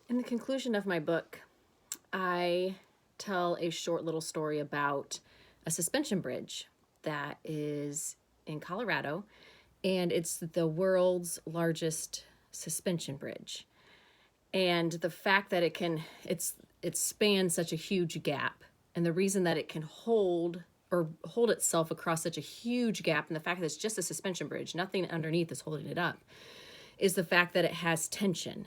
In the conclusion of my book, I tell a short little story about a suspension bridge that is in Colorado, and it's the world's largest suspension bridge. And the fact that it spans such a huge gap, and the reason that it can hold itself across such a huge gap, and the fact that it's just a suspension bridge, nothing underneath is holding it up, is the fact that it has tension.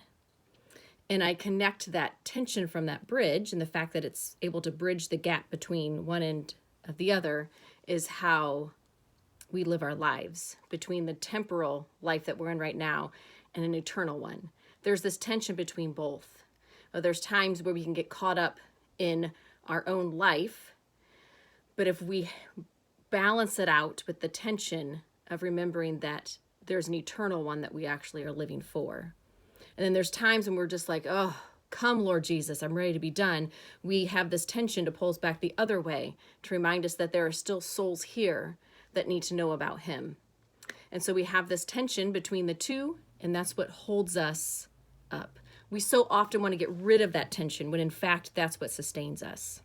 And I connect that tension from that bridge and the fact that it's able to bridge the gap between one end of the other is how we live our lives, between the temporal life that we're in right now and an eternal one. There's this tension between both. There's times where we can get caught up in our own life, but if we balance it out with the tension of remembering that there's an eternal one that we actually are living for. And then there's times when we're just like, oh, come, Lord Jesus, I'm ready to be done. We have this tension to pull us back the other way, to remind us that there are still souls here that need to know about him. And so we have this tension between the two, and that's what holds us up. We so often want to get rid of that tension, when in fact, that's what sustains us.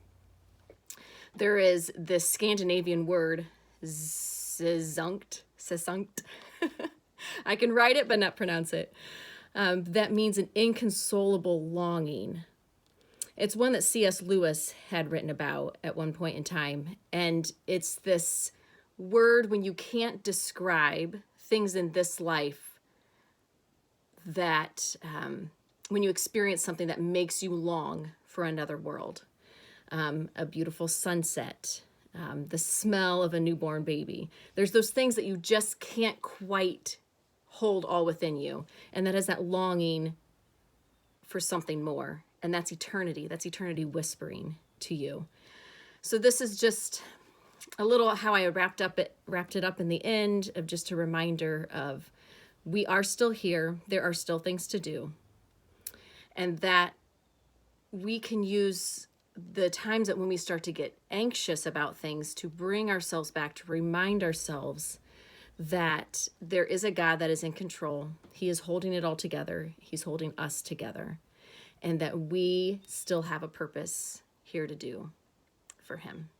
There is this Scandinavian word, sesunkt. I can write it, but not pronounce it. That means an inconsolable longing. It's one that C.S. Lewis had written about at one point in time. And it's this word when you can't describe things in this life, that when you experience something that makes you long for another world. A beautiful sunset, the smell of a newborn baby. There's those things that you just can't quite hold all within you. And that is that longing for something more. And that's eternity. That's eternity whispering to you. So this is just a little how I wrapped it up in the end, of just a reminder of we are still here. There are still things to do. And that we can use the times that when we start to get anxious about things to bring ourselves back, to remind ourselves that there is a God that is in control. He is holding it all together. He's holding us together. And that we still have a purpose here to do for him.